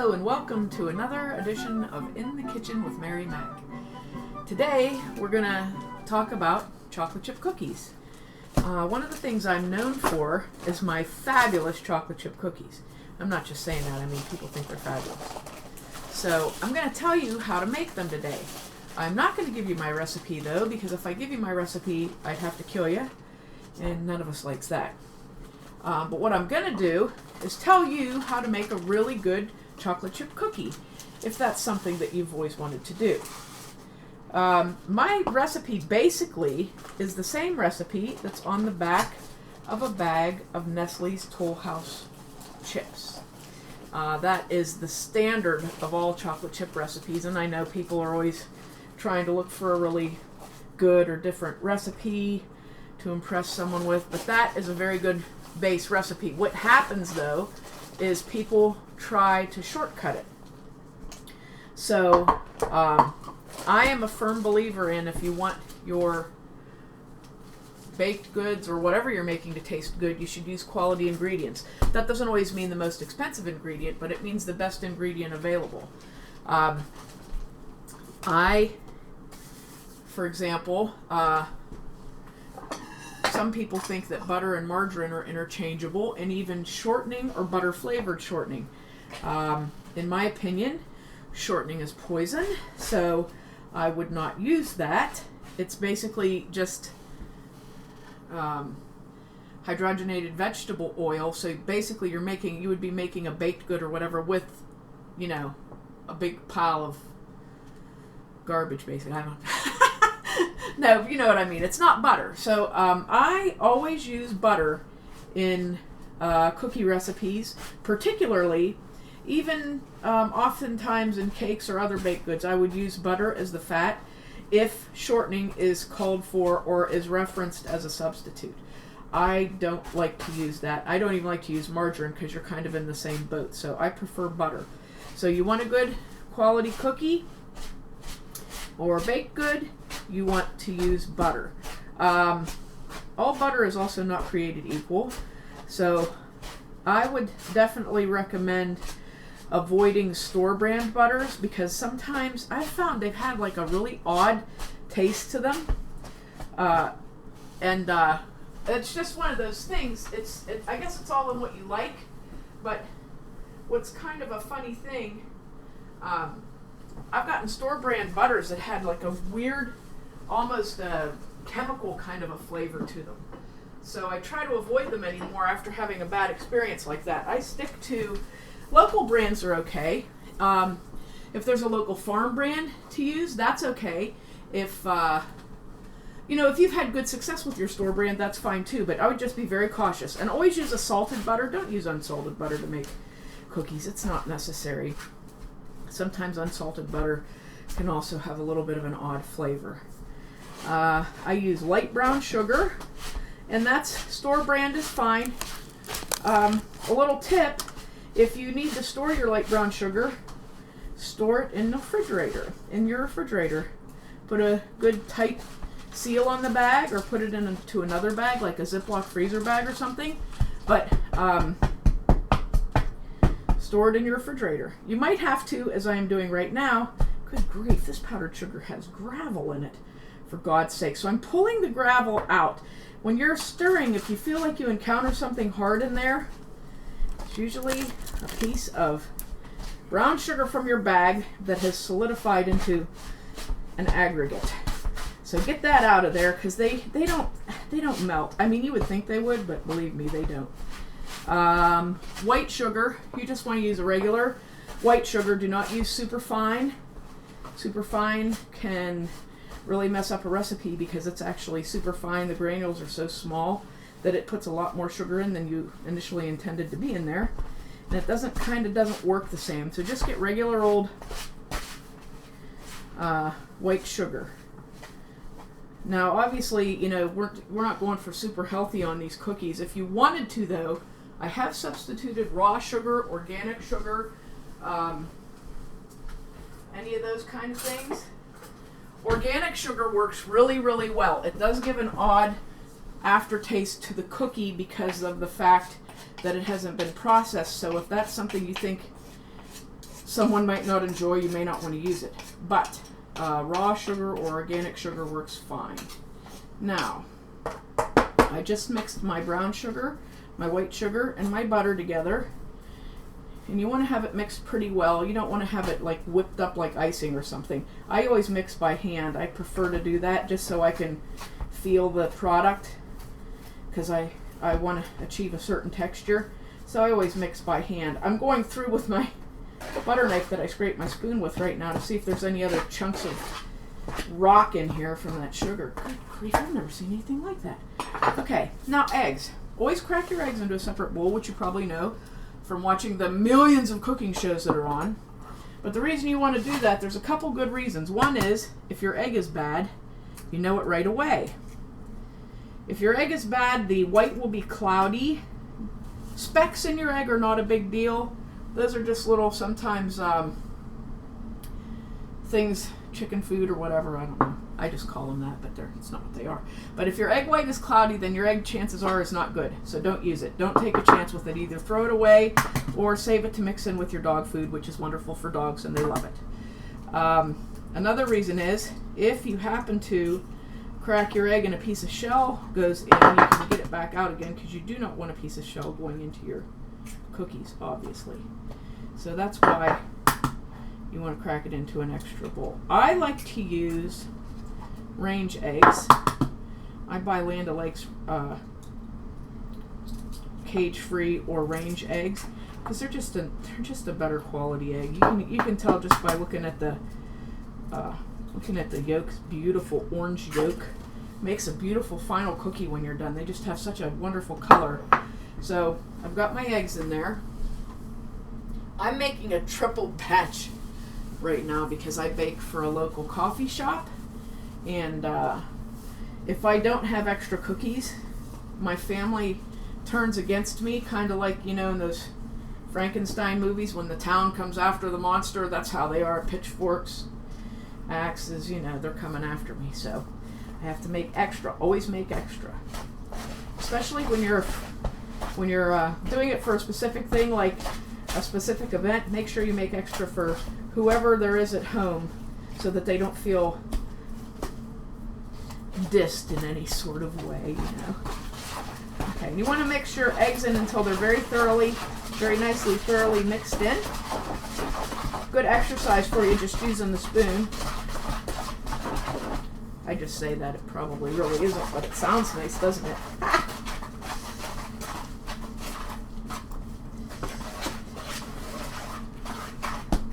Hello and welcome to another edition of In the Kitchen with Mary Mac. Today we're going to talk about chocolate chip cookies. One of the things I'm known for is my fabulous chocolate chip cookies. I'm not just saying that, I mean people think they're fabulous. So I'm going to tell you how to make them today. I'm not going to give you my recipe though, because if I give you my recipe I'd have to kill you, and none of us likes that. But what I'm going to do is tell you how to make a really good chocolate chip cookie, if that's something that you've always wanted to do. My recipe basically is the same recipe that's on the back of a bag of Nestle's Toll House chips. That is the standard of all chocolate chip recipes, and I know people are always trying to look for a really good or different recipe to impress someone with, but that is a very good base recipe. What happens though is people try to shortcut it. So I am a firm believer in, if you want your baked goods or whatever you're making to taste good, you should use quality ingredients. That doesn't always mean the most expensive ingredient, but it means the best ingredient available. For example, some people think that butter and margarine are interchangeable, and even shortening or butter flavored shortening. In my opinion, shortening is poison, so I would not use that. It's basically just hydrogenated vegetable oil. So basically you would be making a baked good or whatever with, a big pile of garbage, basically. I don't No, you know what I mean. It's not butter. So I always use butter in cookie recipes, particularly, even oftentimes in cakes or other baked goods, I would use butter as the fat if shortening is called for or is referenced as a substitute. I don't like to use that. I don't even like to use margarine because you're kind of in the same boat. So I prefer butter. So you want a good quality cookie or baked good, you want to use butter. All butter is also not created equal, so I would definitely recommend avoiding store brand butters, because sometimes I've found they've had like a really odd taste to them, and it's just one of those things. I guess it's all in what you like, but what's kind of a funny thing, I've gotten store brand butters that had like a weird, almost a chemical kind of a flavor to them. So I try to avoid them anymore after having a bad experience like that. I stick to local brands are okay. If there's a local farm brand to use, that's okay. If if you've had good success with your store brand, that's fine too. But I would just be very cautious and always use a salted butter. Don't use unsalted butter to make cookies. It's not necessary. Sometimes unsalted butter can also have a little bit of an odd flavor. I use light brown sugar, and that's store brand is fine. A little tip, if you need to store your light brown sugar, store it in your refrigerator. Put a good tight seal on the bag, or put it into another bag, like a Ziploc freezer bag or something. But store it in your refrigerator. You might have to, as I am doing right now. Good grief, this powdered sugar has gravel in it, for God's sake. So I'm pulling the gravel out. When you're stirring, if you feel like you encounter something hard in there, it's usually a piece of brown sugar from your bag that has solidified into an aggregate. So get that out of there, because they don't melt. I mean, you would think they would, but believe me, they don't. White sugar, you just want to use a regular white sugar. Do not use super fine. Super fine can really mess up a recipe because it's actually super fine. The granules are so small that it puts a lot more sugar in than you initially intended to be in there, and it doesn't work the same. So just get regular old white sugar. Now obviously, we're not going for super healthy on these cookies. If you wanted to though, I have substituted raw sugar, organic sugar, any of those kind of things. Organic sugar works really, really well. It does give an odd aftertaste to the cookie because of the fact that it hasn't been processed. So if that's something you think someone might not enjoy, you may not want to use it. But raw sugar or organic sugar works fine. Now, I just mixed my brown sugar, my white sugar, and my butter together. And you want to have it mixed pretty well. You don't want to have it like whipped up like icing or something. I always mix by hand. I prefer to do that just so I can feel the product, because I want to achieve a certain texture. So I always mix by hand. I'm going through with my butter knife that I scrape my spoon with right now to see if there's any other chunks of rock in here from that sugar. Good grief, I've never seen anything like that. Okay, now eggs. Always crack your eggs into a separate bowl, which you probably know from watching the millions of cooking shows that are on. But the reason you want to do that, there's a couple good reasons. One is, if your egg is bad, you know it right away. If your egg is bad, the white will be cloudy. Specks in your egg are not a big deal. Those are just little, sometimes, things, chicken food or whatever, I don't know. I just call them that, but it's not what they are. But if your egg white is cloudy, then your egg, chances are, is not good. So don't use it. Don't take a chance with it. Either throw it away or save it to mix in with your dog food, which is wonderful for dogs and they love it. Another reason is, if you happen to crack your egg and a piece of shell goes in, you can get it back out again, because you do not want a piece of shell going into your cookies, obviously. So that's why you want to crack it into an extra bowl. I like to use range eggs. I buy Land O'Lakes cage-free or range eggs, because they're just a better quality egg. You can tell just by looking at the yolk. Beautiful orange yolk makes a beautiful final cookie when you're done. They just have such a wonderful color. So I've got my eggs in there. I'm making a triple batch right now because I bake for a local coffee shop, and if I don't have extra cookies, my family turns against me, kind of like, in those Frankenstein movies when the town comes after the monster. That's how they are. Pitchforks, axes, they're coming after me. So I have to make extra. Always make extra, especially when you're doing it for a specific thing, like a specific event. Make sure you make extra for whoever there is at home, so that they don't feel dissed in any sort of way, Okay, you want to mix your eggs in until they're very nicely thoroughly mixed in. Good exercise for you, just using the spoon. I just say that, it probably really isn't, but it sounds nice, doesn't it?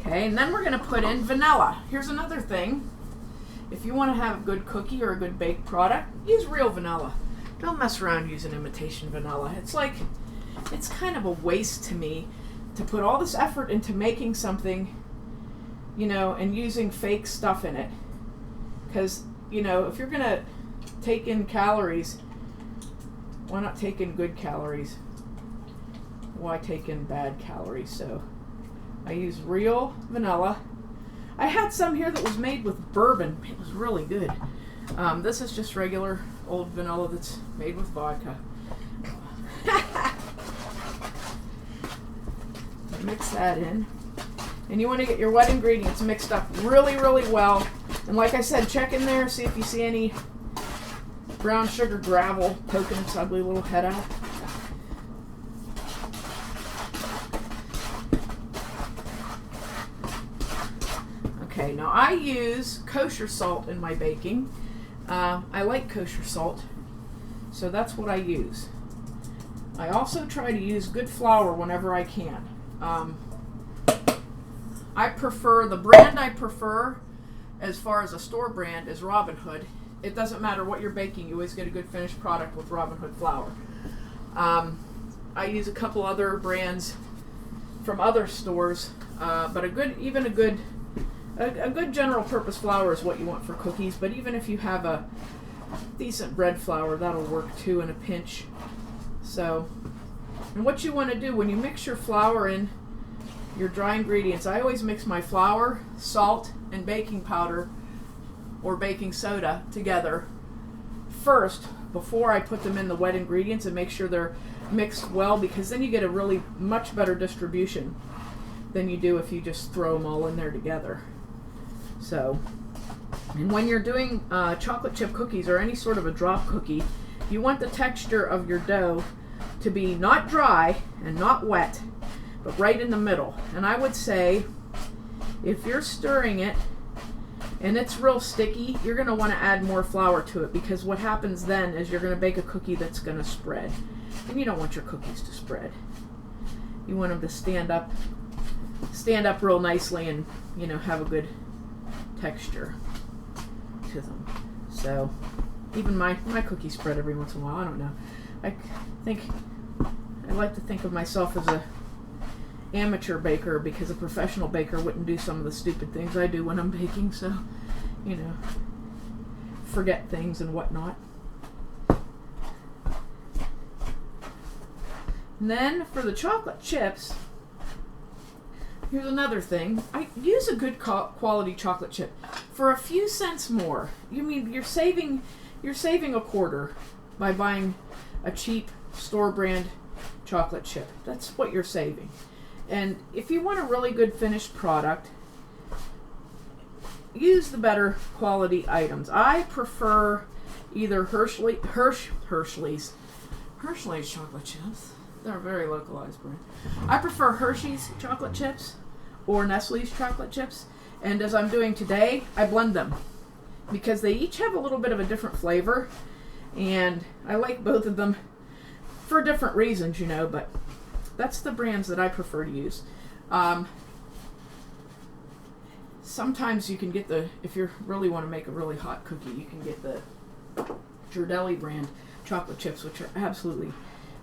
Okay, and then we're going to put in vanilla. Here's another thing. If you want to have a good cookie or a good baked product, use real vanilla. Don't mess around using imitation vanilla. It's kind of a waste to me to put all this effort into making something, and using fake stuff in it. Because, if you're going to take in calories, why not take in good calories? Why take in bad calories? So I use real vanilla. I had some here that was made with bourbon. It was really good. This is just regular old vanilla that's made with vodka. Mix that in. And you want to get your wet ingredients mixed up really, really well. And like I said, check in there, see if you see any brown sugar gravel poking its ugly little head out. Okay, now I use kosher salt in my baking. I like kosher salt, so that's what I use. I also try to use good flour whenever I can. The brand I prefer as far as a store brand is Robin Hood. It doesn't matter what you're baking, you always get a good finished product with Robin Hood flour. I use a couple other brands from other stores, but a good general purpose flour is what you want for cookies. But even if you have a decent bread flour, that'll work too in a pinch. So, and what you want to do when you mix your flour in, your dry ingredients, I always mix my flour, salt, and baking powder or baking soda together first before I put them in the wet ingredients, and make sure they're mixed well, because then you get a really much better distribution. than you do if you just throw them all in there together. So, and when you're doing chocolate chip cookies or any sort of a drop cookie, you want the texture of your dough to be not dry and not wet, but right in the middle. And I would say if you're stirring it and it's real sticky, you're going to want to add more flour to it, because what happens then is you're going to bake a cookie that's going to spread. And you don't want your cookies to spread. You want them to stand up real nicely and, you know, have a good texture to them. So even my cookies spread every once in a while. I don't know. I like to think of myself as a amateur baker, because a professional baker wouldn't do some of the stupid things I do when I'm baking, so, you know, forget things and whatnot. And then for the chocolate chips, here's another thing. I use a good quality chocolate chip for a few cents more. You mean you're saving a quarter by buying a cheap store brand chocolate chip. That's what you're saving. And if you want a really good finished product, use the better quality items. I prefer either Hershey's chocolate chips. They're a very localized brand. I prefer Hershey's chocolate chips or Nestle's chocolate chips. And as I'm doing today, I blend them, because they each have a little bit of a different flavor. And I like both of them for different reasons, you know, but that's the brands that I prefer to use. Sometimes you can get if you really want to make a really hot cookie, you can get the Ghirardelli brand chocolate chips, which are absolutely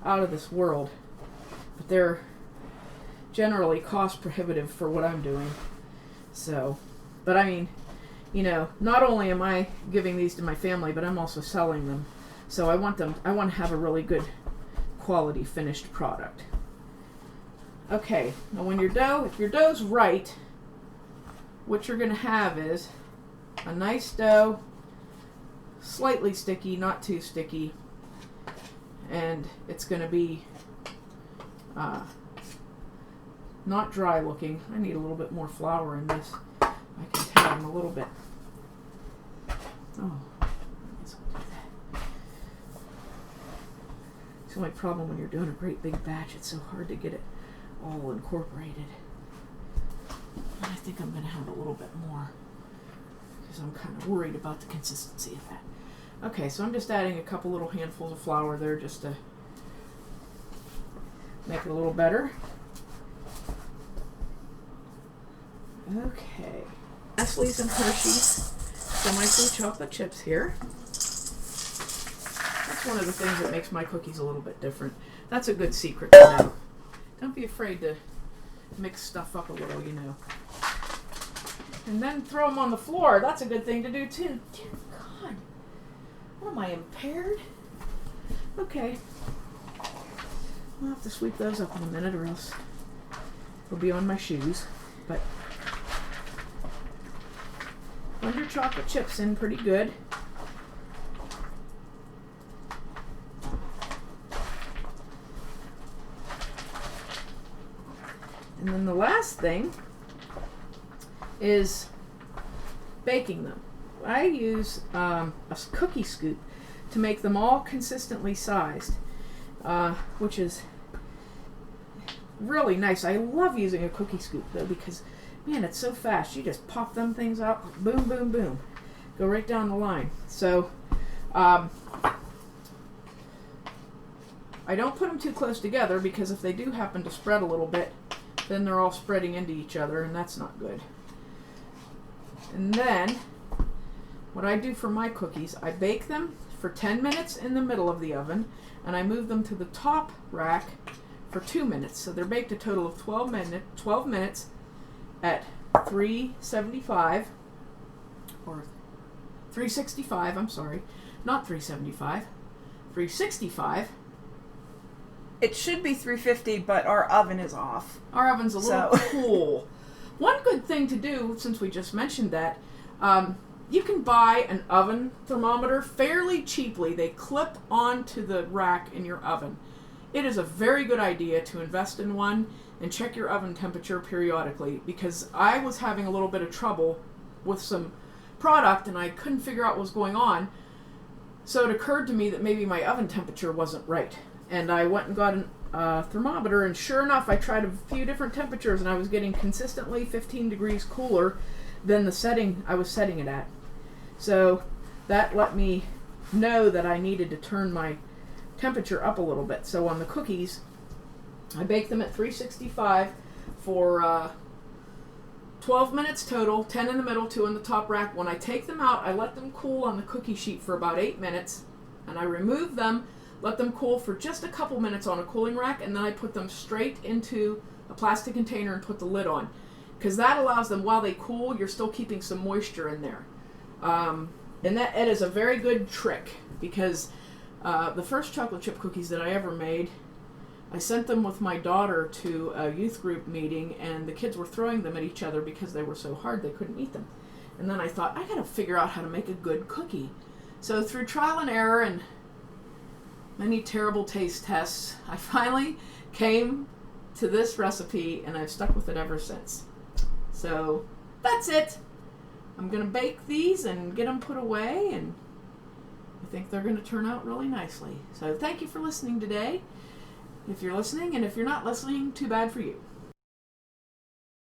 out of this world. But they're generally cost prohibitive for what I'm doing. So, but I mean, you know, not only am I giving these to my family, but I'm also selling them. So I want to have a really good quality finished product. Okay, now if your dough's right, what you're going to have is a nice dough, slightly sticky, not too sticky, and it's going to be not dry looking. I need a little bit more flour in this. I can tell I'm a little bit. Oh, I guess I'll do that. It's the only problem when you're doing a great big batch. It's so hard to get it all incorporated. And I think I'm going to have a little bit more, because I'm kind of worried about the consistency of that. Okay, so I'm just adding a couple little handfuls of flour there just to make it a little better. Okay, Nestle's and Hershey's semi-free chocolate chips here. That's one of the things that makes my cookies a little bit different. That's a good secret to know. Don't be afraid to mix stuff up a little, you know. And then throw them on the floor. That's a good thing to do too. Dear God, what am I, impaired? Okay, I'll have to sweep those up in a minute, or else they'll be on my shoes. But blend your chocolate chips in pretty good. And then the last thing is baking them. I use a cookie scoop to make them all consistently sized, which is really nice. I love using a cookie scoop though, because man, it's so fast. You just pop them things out, boom, boom, boom, go right down the line. So I don't put them too close together, because if they do happen to spread a little bit, then they're all spreading into each other, and that's not good. And then what I do for my cookies, I bake them for 10 minutes in the middle of the oven, and I move them to the top rack for 2 minutes. So they're baked a total of 12 minutes at 375, or 365, I'm sorry, not 375, 365. It should be 350, but our oven is off. Our oven's a little cool. One good thing to do, since we just mentioned that, you can buy an oven thermometer fairly cheaply. They clip onto the rack in your oven. It is a very good idea to invest in one. and check your oven temperature periodically, because I was having a little bit of trouble with some product and I couldn't figure out what was going on. So it occurred to me that maybe my oven temperature wasn't right. And I went and got a thermometer, and sure enough, I tried a few different temperatures and I was getting consistently 15 degrees cooler than the setting I was setting it at. So that let me know that I needed to turn my temperature up a little bit. So on the cookies, I bake them at 365 for 12 minutes total, 10 in the middle, 2 in the top rack. When I take them out, I let them cool on the cookie sheet for about 8 minutes, and I remove them, let them cool for just a couple minutes on a cooling rack, and then I put them straight into a plastic container and put the lid on, because that allows them, while they cool, you're still keeping some moisture in there. And that it is a very good trick, because the first chocolate chip cookies that I ever made, I sent them with my daughter to a youth group meeting, and the kids were throwing them at each other because they were so hard they couldn't eat them. And then I thought, I gotta figure out how to make a good cookie. So through trial and error and many terrible taste tests, I finally came to this recipe, and I've stuck with it ever since. So that's it. I'm going to bake these and get them put away, and I think they're going to turn out really nicely. So thank you for listening today, if you're listening, and if you're not listening, too bad for you.